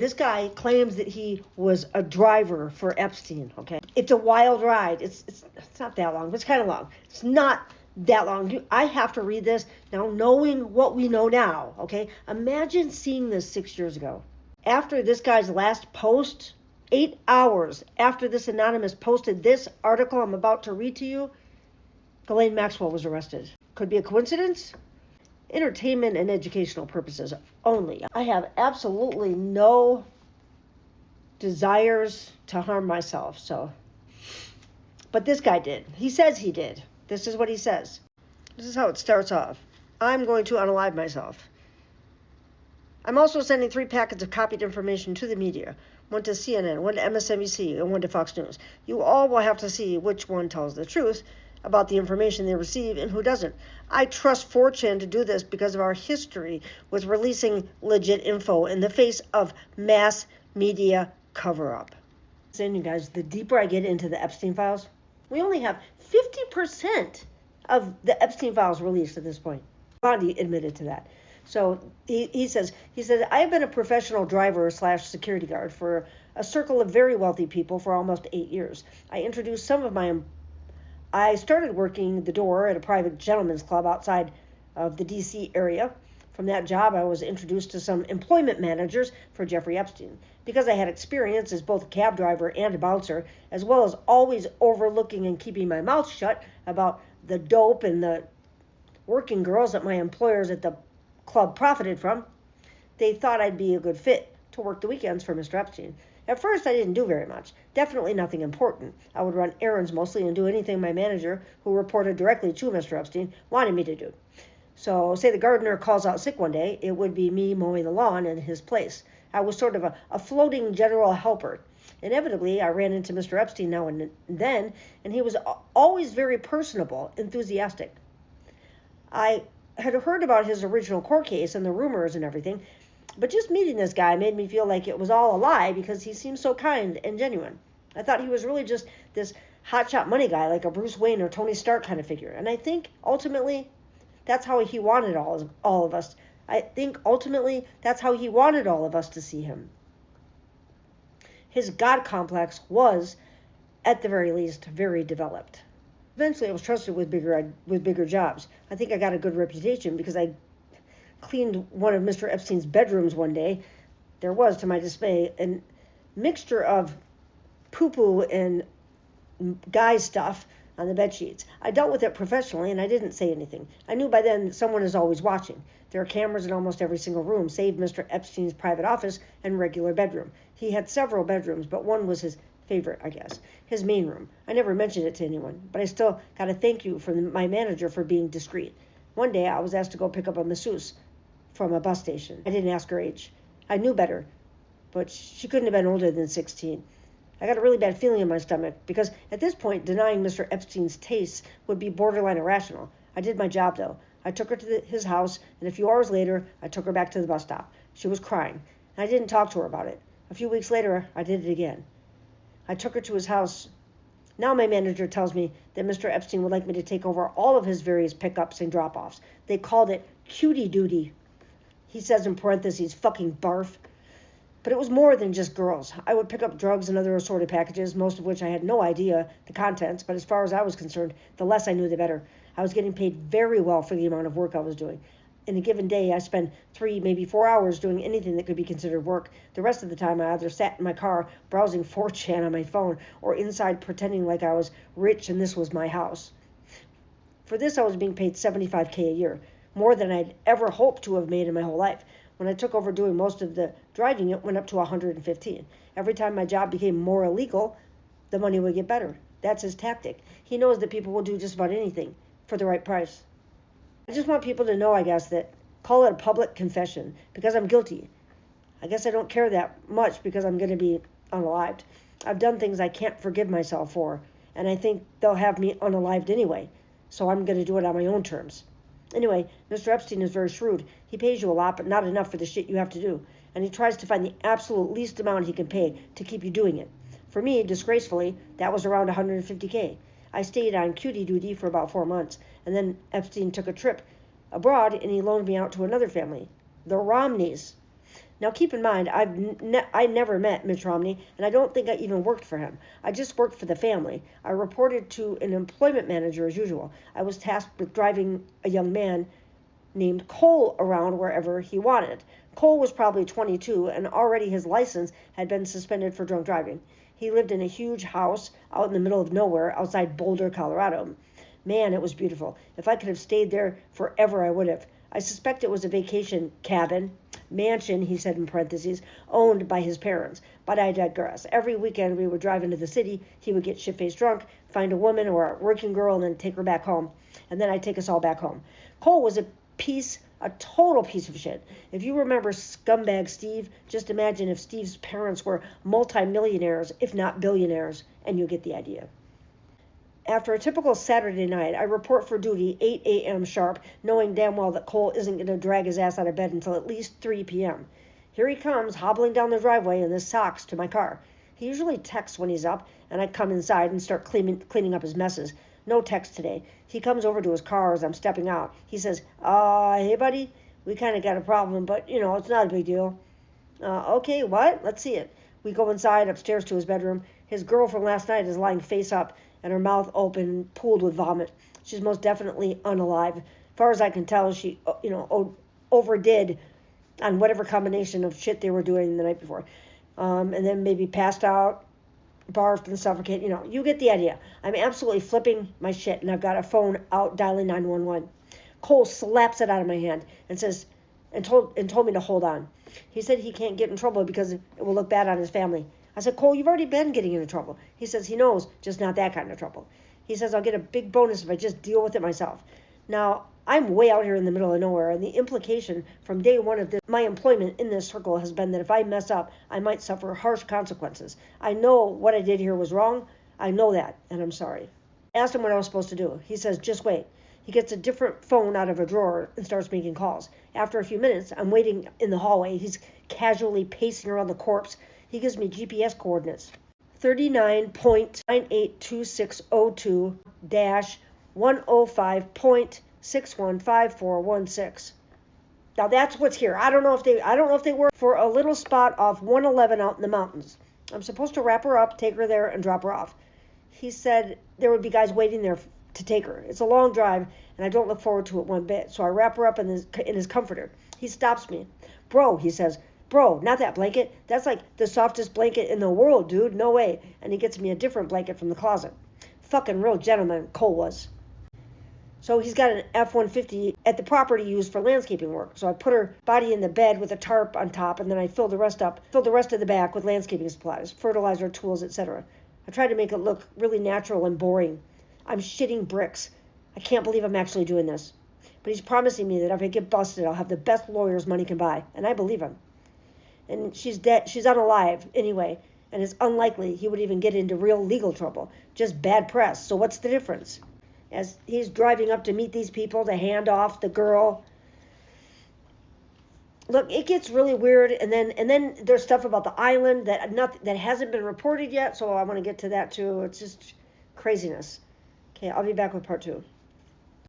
This guy claims that he was a driver for Epstein, okay? It's a wild ride. It's not that long, but it's kind of long. It's not that long. I have to read this now knowing what we know now, okay? Imagine seeing this 6 years ago. After this guy's last post, 8 hours after this anonymous posted this article I'm about to read to you, Ghislaine Maxwell was arrested. Could be a coincidence? Entertainment and educational purposes only. I have absolutely no desires to harm myself, but this guy did. He says he did. This is what he says. This is how it starts off. I'm going to unalive myself. I'm also sending 3 packets of copied information to the media. 1 to CNN, 1 to MSNBC, and 1 to Fox News. You all will have to see which one tells the truth about the information they receive and who doesn't. I trust 4chan to do this because of our history with releasing legit info in the face of mass media cover-up. Saying, you guys, the deeper I get into the Epstein files, we only have 50% of the Epstein files released at this point. Bondi admitted to that. So he says, I have been a professional driver / security guard for a circle of very wealthy people for almost 8 years. I started working the door at a private gentleman's club outside of the D.C. area. From that job, I was introduced to some employment managers for Jeffrey Epstein. Because I had experience as both a cab driver and a bouncer, as well as always overlooking and keeping my mouth shut about the dope and the working girls that my employers at the club profited from, they thought I'd be a good fit to work the weekends for Mr. Epstein. At first, I didn't do very much. Definitely nothing important. I would run errands mostly and do anything my manager, who reported directly to Mr. Epstein, wanted me to do. So, say the gardener calls out sick one day, it would be me mowing the lawn in his place. I was sort of a floating general helper. Inevitably, I ran into Mr. Epstein now and then, and he was always very personable, enthusiastic. I had heard about his original court case and the rumors and everything, but just meeting this guy made me feel like it was all a lie because he seemed so kind and genuine. I thought he was really just this hotshot money guy, like a Bruce Wayne or Tony Stark kind of figure. And I think ultimately that's how he wanted all of us. I think ultimately that's how he wanted all of us to see him. His God complex was, at the very least, very developed. Eventually, I was trusted with bigger jobs. I think I got a good reputation because I cleaned one of Mr. Epstein's bedrooms one day. There was, to my dismay, a mixture of poo-poo and guy stuff on the bed sheets. I dealt with it professionally, and I didn't say anything. I knew by then that someone is always watching. There are cameras in almost every single room, save Mr. Epstein's private office and regular bedroom. He had several bedrooms, but one was his favorite, I guess, his main room. I never mentioned it to anyone, but I still got a thank you from my manager for being discreet. One day, I was asked to go pick up a masseuse from a bus station. I didn't ask her age. I knew better, but she couldn't have been older than 16. I got a really bad feeling in my stomach because at this point, denying Mr. Epstein's tastes would be borderline irrational. I did my job, though. I took her to his house, and a few hours later, I took her back to the bus stop. She was crying, and I didn't talk to her about it. A few weeks later, I did it again. I took her to his house. Now my manager tells me that Mr. Epstein would like me to take over all of his various pickups and drop-offs. They called it cutie duty. He says in parentheses, fucking barf. But it was more than just girls. I would pick up drugs and other assorted packages, most of which I had no idea the contents, but as far as I was concerned, the less I knew, the better. I was getting paid very well for the amount of work I was doing. In a given day, I spent 3, maybe 4 hours doing anything that could be considered work. The rest of the time, I either sat in my car browsing 4chan on my phone or inside pretending like I was rich and this was my house. For this, I was being paid $75K a year, more than I'd ever hoped to have made in my whole life. When I took over doing most of the driving, it went up to 115. Every time my job became more illegal, the money would get better. That's his tactic. He knows that people will do just about anything for the right price. I just want people to know, I guess, that call it a public confession because I'm guilty. I guess I don't care that much because I'm going to be unalived. I've done things I can't forgive myself for, and I think they'll have me unalived anyway, so I'm going to do it on my own terms. Anyway, Mr. Epstein is very shrewd. He pays you a lot, but not enough for the shit you have to do. And he tries to find the absolute least amount he can pay to keep you doing it. For me, disgracefully, that was around $150K. I stayed on cutie duty for about 4 months, and then Epstein took a trip abroad, and he loaned me out to another family, the Romneys. Now keep in mind, I never met Mitch Romney, and I don't think I even worked for him. I just worked for the family. I reported to an employment manager as usual. I was tasked with driving a young man named Cole around wherever he wanted. Cole was probably 22, and already his license had been suspended for drunk driving. He lived in a huge house out in the middle of nowhere outside Boulder, Colorado. Man, it was beautiful. If I could have stayed there forever, I would have. I suspect it was a vacation cabin, mansion, he said in parentheses, owned by his parents. But I digress. Every weekend we would drive into the city. He would get shit-faced drunk, find a woman or a working girl, and then take her back home. And then I'd take us all back home. Cole was a total piece of shit. If you remember Scumbag Steve, just imagine if Steve's parents were multimillionaires, if not billionaires, and you get the idea. After a typical Saturday night, I report for duty 8 a.m. sharp, knowing damn well that Cole isn't going to drag his ass out of bed until at least 3 p.m. Here he comes, hobbling down the driveway in his socks to my car. He usually texts when he's up, and I come inside and start cleaning up his messes. No text today. He comes over to his car as I'm stepping out. He says, hey, buddy, we kind of got a problem, but, it's not a big deal. Okay, what? Let's see it. We go inside, upstairs to his bedroom. His girl from last night is lying face up, and her mouth open, pooled with vomit. She's most definitely unalive. As far as I can tell, she, overdid on whatever combination of shit they were doing the night before. And then maybe passed out, barfed and suffocated. You get the idea. I'm absolutely flipping my shit, and I've got a phone out dialing 911. Cole slaps it out of my hand and says, and told me to hold on. He said he can't get in trouble because it will look bad on his family. I said, Cole, you've already been getting into trouble. He says he knows, just not that kind of trouble. He says I'll get a big bonus if I just deal with it myself. Now, I'm way out here in the middle of nowhere, and the implication from day one of my employment in this circle has been that if I mess up, I might suffer harsh consequences. I know what I did here was wrong. I know that, and I'm sorry. I asked him what I was supposed to do. He says, just wait. He gets a different phone out of a drawer and starts making calls. After a few minutes, I'm waiting in the hallway. He's casually pacing around the corpse. He gives me GPS coordinates. 39.982602-105.615416. Now that's what's here. I don't know if they were for a little spot off 111 out in the mountains. I'm supposed to wrap her up, take her there, and drop her off. He said there would be guys waiting there to take her. It's a long drive, and I don't look forward to it one bit. So I wrap her up in his comforter. He stops me. Bro, he says, bro, not that blanket. That's like the softest blanket in the world, dude. No way. And he gets me a different blanket from the closet. Fucking real gentleman, Cole was. So he's got an F-150 at the property used for landscaping work. So I put her body in the bed with a tarp on top, and then I filled the rest of the back with landscaping supplies, fertilizer, tools, etc. I tried to make it look really natural and boring. I'm shitting bricks. I can't believe I'm actually doing this. But he's promising me that if I get busted, I'll have the best lawyers money can buy. And I believe him. And she's dead. She's unalive anyway. And it's unlikely he would even get into real legal trouble. Just bad press. So what's the difference? As he's driving up to meet these people to hand off the girl. Look, it gets really weird. And then there's stuff about the island that hasn't been reported yet. So I want to get to that too. It's just craziness. Okay, I'll be back with part 2.